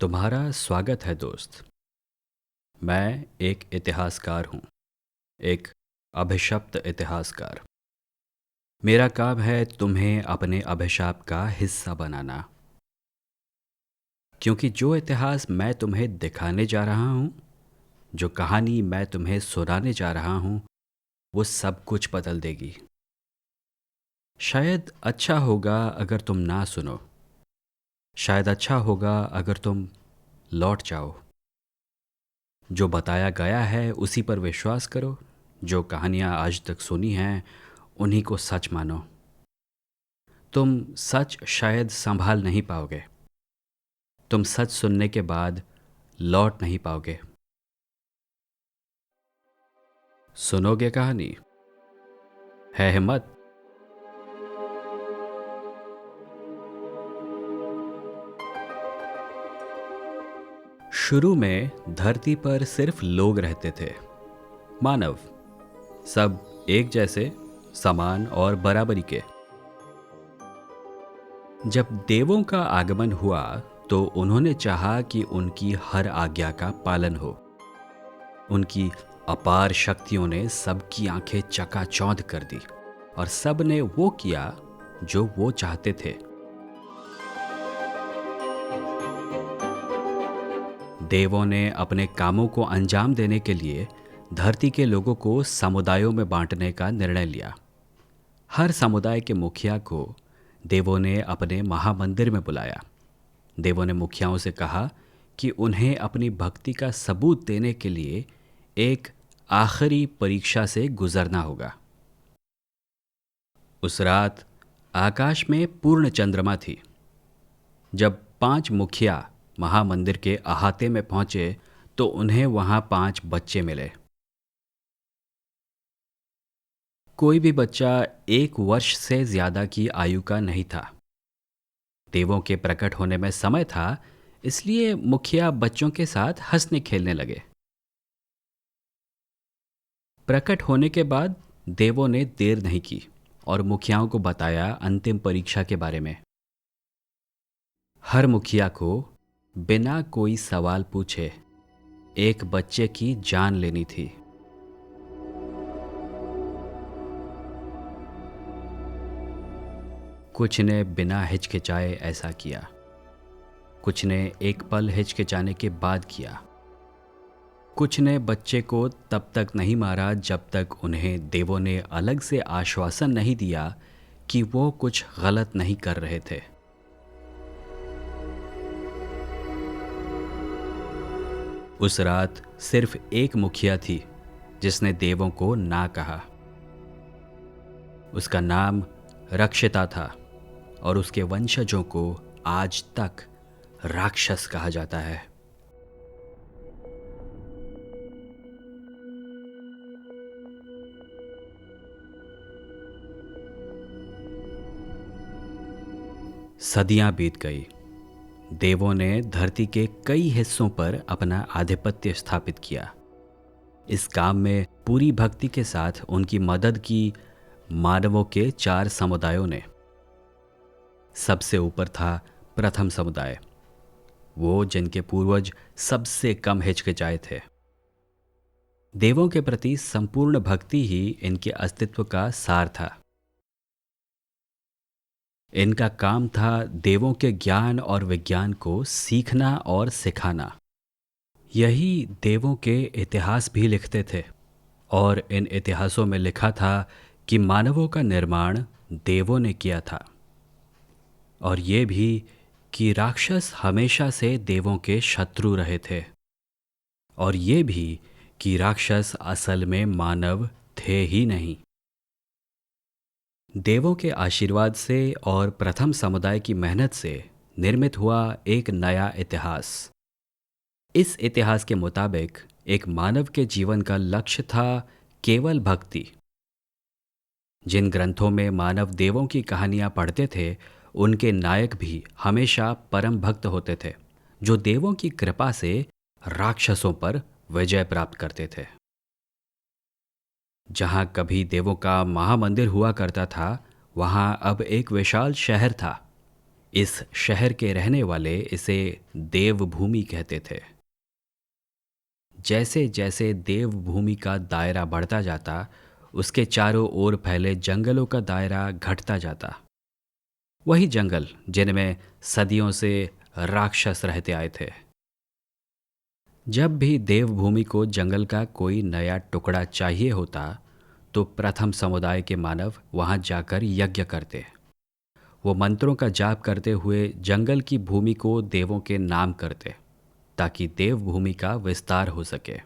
तुम्हारा स्वागत है दोस्त। मैं एक इतिहासकार हूँ, एक अभिशप्त इतिहासकार। मेरा काम है तुम्हें अपने अभिशाप का हिस्सा बनाना, क्योंकि जो इतिहास मैं तुम्हें दिखाने जा रहा हूँ, जो कहानी मैं तुम्हें सुनाने जा रहा हूँ, वो सब कुछ बदल देगी। शायद अच्छा होगा अगर तुम ना सुनो, शायद अच्छा होगा अगर तुम लौट जाओ। जो बताया गया है उसी पर विश्वास करो। जो कहानियाँ आज तक सुनी हैं उन्हीं को सच मानो। तुम सच शायद संभाल नहीं पाओगे, तुम सच सुनने के बाद लौट नहीं पाओगे। सुनोगे कहानी? है हिम्मत? शुरू में धरती पर सिर्फ लोग रहते थे, मानव, सब एक जैसे, समान और बराबरी के। जब देवों का आगमन हुआ तो उन्होंने चाहा कि उनकी हर आज्ञा का पालन हो। उनकी अपार शक्तियों ने सबकी आंखें चकाचौंध कर दी और सब ने वो किया जो वो चाहते थे। देवों ने अपने कामों को अंजाम देने के लिए धरती के लोगों को समुदायों में बांटने का निर्णय लिया। हर समुदाय के मुखिया को देवों ने अपने महामंदिर में बुलाया। देवों ने मुखियाओं से कहा कि उन्हें अपनी भक्ति का सबूत देने के लिए एक आखिरी परीक्षा से गुजरना होगा। उस रात आकाश में पूर्ण चंद्रमा थी। जब 5 मुखिया महामंदिर के अहाते में पहुंचे तो उन्हें वहां 5 बच्चे मिले। कोई भी बच्चा 1 वर्ष से ज्यादा की आयु का नहीं था। देवों के प्रकट होने में समय था, इसलिए मुखिया बच्चों के साथ हंसने खेलने लगे। प्रकट होने के बाद देवों ने देर नहीं की और मुखियाओं को बताया अंतिम परीक्षा के बारे में। हर मुखिया को बिना कोई सवाल पूछे एक बच्चे की जान लेनी थी। कुछ ने बिना हिचकिचाए ऐसा किया, कुछ ने एक पल हिचकिचाने के बाद किया। कुछ ने बच्चे को तब तक नहीं मारा जब तक उन्हें देवों ने अलग से आश्वासन नहीं दिया कि वो कुछ गलत नहीं कर रहे थे। उस रात सिर्फ एक मुखिया थी जिसने देवों को ना कहा। उसका नाम रक्षिता था और उसके वंशजों को आज तक राक्षस कहा जाता है। सदियां बीत गई। देवों ने धरती के कई हिस्सों पर अपना आधिपत्य स्थापित किया। इस काम में पूरी भक्ति के साथ उनकी मदद की मानवों के 4 समुदायों ने। सबसे ऊपर था प्रथम समुदाय, वो जिनके पूर्वज सबसे कम हिचकिचाए थे। देवों के प्रति संपूर्ण भक्ति ही इनके अस्तित्व का सार था। इनका काम था देवों के ज्ञान और विज्ञान को सीखना और सिखाना। यही देवों के इतिहास भी लिखते थे और इन इतिहासों में लिखा था कि मानवों का निर्माण देवों ने किया था, और ये भी कि राक्षस हमेशा से देवों के शत्रु रहे थे, और ये भी कि राक्षस असल में मानव थे ही नहीं। देवों के आशीर्वाद से और प्रथम समुदाय की मेहनत से निर्मित हुआ एक नया इतिहास। इस इतिहास के मुताबिक एक मानव के जीवन का लक्ष्य था केवल भक्ति। जिन ग्रंथों में मानव देवों की कहानियां पढ़ते थे, उनके नायक भी हमेशा परम भक्त होते थे, जो देवों की कृपा से राक्षसों पर विजय प्राप्त करते थे। जहां कभी देवों का महामंदिर हुआ करता था, वहां अब एक विशाल शहर था। इस शहर के रहने वाले इसे देवभूमि कहते थे। जैसे जैसे देवभूमि का दायरा बढ़ता जाता, उसके चारों ओर फैले जंगलों का दायरा घटता जाता। वही जंगल जिनमें सदियों से राक्षस रहते आए थे। जब भी देवभूमि को जंगल का कोई नया टुकड़ा चाहिए होता, तो प्रथम समुदाय के मानव वहां जाकर यज्ञ करते। वो मंत्रों का जाप करते हुए जंगल की भूमि को देवों के नाम करते, ताकि देवभूमि का विस्तार हो सके।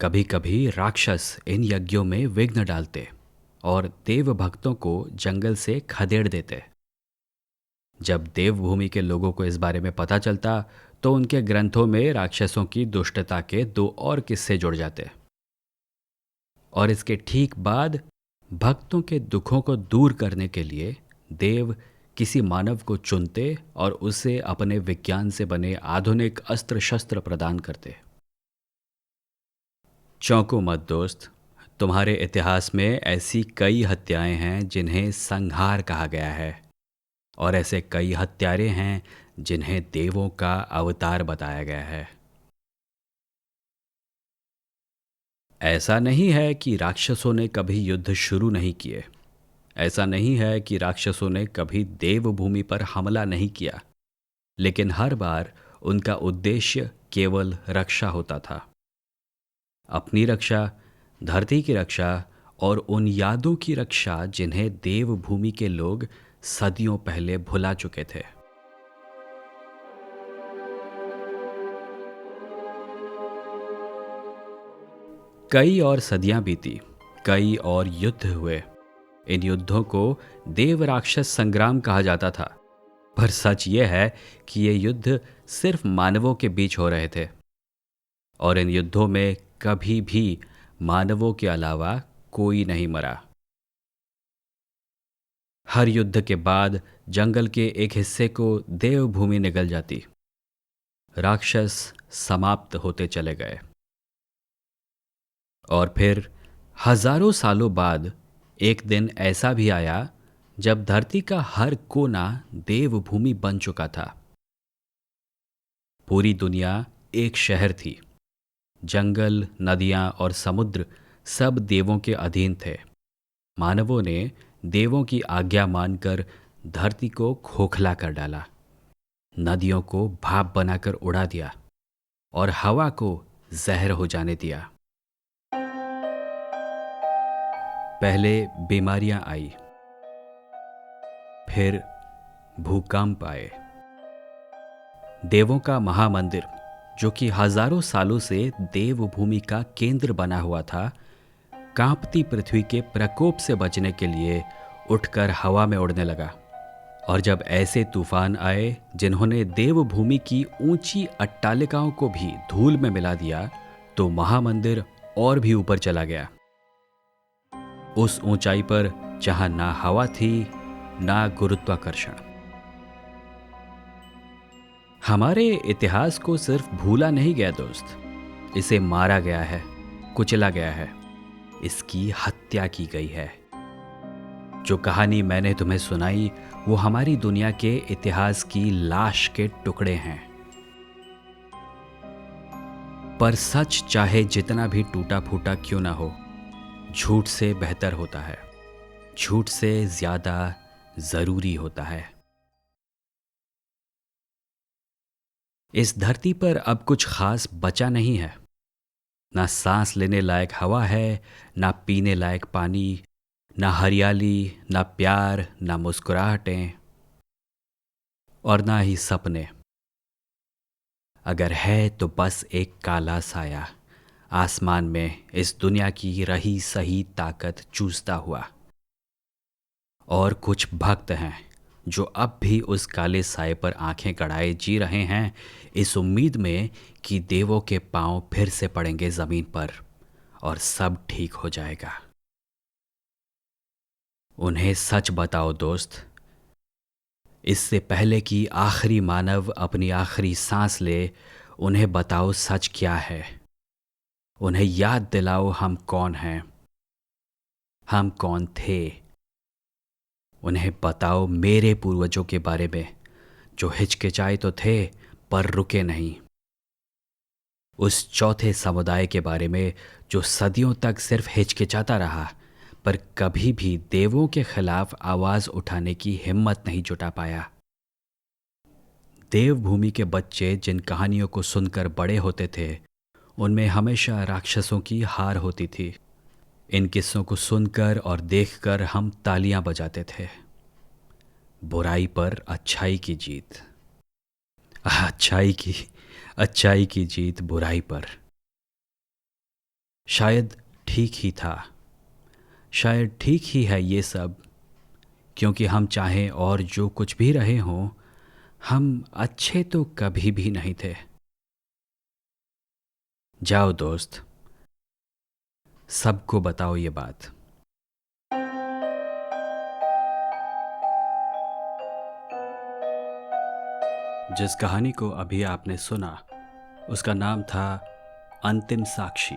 कभी कभी राक्षस इन यज्ञों में विघ्न डालते और देव भक्तों को जंगल से खदेड़ देते। जब देवभूमि के लोगों को इस बारे में पता चलता, तो उनके ग्रंथों में राक्षसों की दुष्टता के दो और किस्से जुड़ जाते। और इसके ठीक बाद भक्तों के दुखों को दूर करने के लिए देव किसी मानव को चुनते और उसे अपने विज्ञान से बने आधुनिक अस्त्र शस्त्र प्रदान करते। चौंको मत दोस्त, तुम्हारे इतिहास में ऐसी कई हत्याएं हैं जिन्हें संहार कहा गया है, और ऐसे कई हत्यारे हैं जिन्हें देवों का अवतार बताया गया है। ऐसा नहीं है कि राक्षसों ने कभी युद्ध शुरू नहीं किए। ऐसा नहीं है कि राक्षसों ने कभी देवभूमि पर हमला नहीं किया। लेकिन हर बार उनका उद्देश्य केवल रक्षा होता था। अपनी रक्षा, धरती की रक्षा और उन यादों की रक्षा जिन्हें देवभूमि के लोग सदियों पहले भुला चुके थे। कई और सदियां बीती, कई और युद्ध हुए। इन युद्धों को देव राक्षस संग्राम कहा जाता था। पर सच यह है कि ये युद्ध सिर्फ मानवों के बीच हो रहे थे, और इन युद्धों में कभी भी मानवों के अलावा कोई नहीं मरा। हर युद्ध के बाद जंगल के एक हिस्से को देवभूमि निगल जाती। राक्षस समाप्त होते चले गए। और फिर हजारों सालों बाद एक दिन ऐसा भी आया जब धरती का हर कोना देवभूमि बन चुका था। पूरी दुनिया एक शहर थी। जंगल, नदियां और समुद्र सब देवों के अधीन थे। मानवों ने देवों की आज्ञा मानकर धरती को खोखला कर डाला, नदियों को भाप बनाकर उड़ा दिया और हवा को जहर हो जाने दिया। पहले बीमारियां आई, फिर भूकंप आए। देवों का महामंदिर, जो कि हजारों सालों से देवभूमि का केंद्र बना हुआ था, कांपती पृथ्वी के प्रकोप से बचने के लिए उठकर हवा में उड़ने लगा। और जब ऐसे तूफान आए जिन्होंने देवभूमि की ऊंची अट्टालिकाओं को भी धूल में मिला दिया, तो महामंदिर और भी ऊपर चला गया। उस ऊंचाई पर जहां ना हवा थी, ना गुरुत्वाकर्षण। हमारे इतिहास को सिर्फ भूला नहीं गया दोस्त, इसे मारा गया है, कुचला गया है, इसकी हत्या की गई है। जो कहानी मैंने तुम्हें सुनाई, वो हमारी दुनिया के इतिहास की लाश के टुकड़े हैं। पर सच चाहे जितना भी टूटा फूटा क्यों ना हो, झूठ से बेहतर होता है, झूठ से ज्यादा जरूरी होता है। इस धरती पर अब कुछ खास बचा नहीं है। ना सांस लेने लायक हवा है, ना पीने लायक पानी, ना हरियाली, ना प्यार, ना मुस्कुराहटें, और ना ही सपने। अगर है तो बस एक काला साया, आसमान में इस दुनिया की रही सही ताकत चूसता हुआ। और कुछ भक्त हैं जो अब भी उस काले साए पर आंखें गड़ाए जी रहे हैं, इस उम्मीद में कि देवों के पांव फिर से पड़ेंगे जमीन पर और सब ठीक हो जाएगा। उन्हें सच बताओ दोस्त, इससे पहले कि आखिरी मानव अपनी आखिरी सांस ले, उन्हें बताओ सच क्या है। उन्हें याद दिलाओ हम कौन हैं, हम कौन थे। उन्हें बताओ मेरे पूर्वजों के बारे में, जो हिचकिचाए तो थे पर रुके नहीं। उस चौथे समुदाय के बारे में जो सदियों तक सिर्फ हिचकिचाता रहा, पर कभी भी देवों के खिलाफ आवाज उठाने की हिम्मत नहीं जुटा पाया। देवभूमि के बच्चे जिन कहानियों को सुनकर बड़े होते थे, उनमें हमेशा राक्षसों की हार होती थी। इन किस्सों को सुनकर और देखकर हम तालियां बजाते थे। बुराई पर अच्छाई की जीत, अच्छाई की जीत बुराई पर। शायद ठीक ही था, शायद ठीक ही है ये सब, क्योंकि हम चाहें और जो कुछ भी रहे हों, हम अच्छे तो कभी भी नहीं थे। जाओ दोस्त, सबको बताओ ये बात। जिस कहानी को अभी आपने सुना, उसका नाम था अंतिम साक्षी।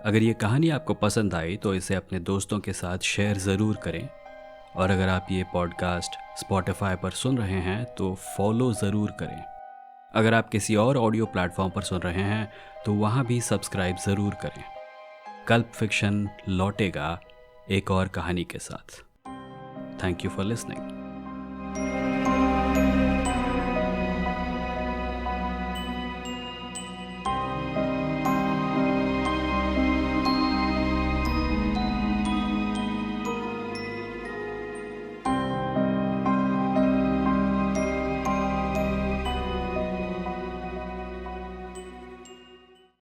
अगर ये कहानी आपको पसंद आई तो इसे अपने दोस्तों के साथ शेयर ज़रूर करें, और अगर आप ये पॉडकास्ट स्पॉटिफाई पर सुन रहे हैं तो फॉलो ज़रूर करें। अगर आप किसी और ऑडियो प्लेटफॉर्म पर सुन रहे हैं तो वहाँ भी सब्सक्राइब ज़रूर करें। कल्प फिक्शन लौटेगा एक और कहानी के साथ। Thank you for listening.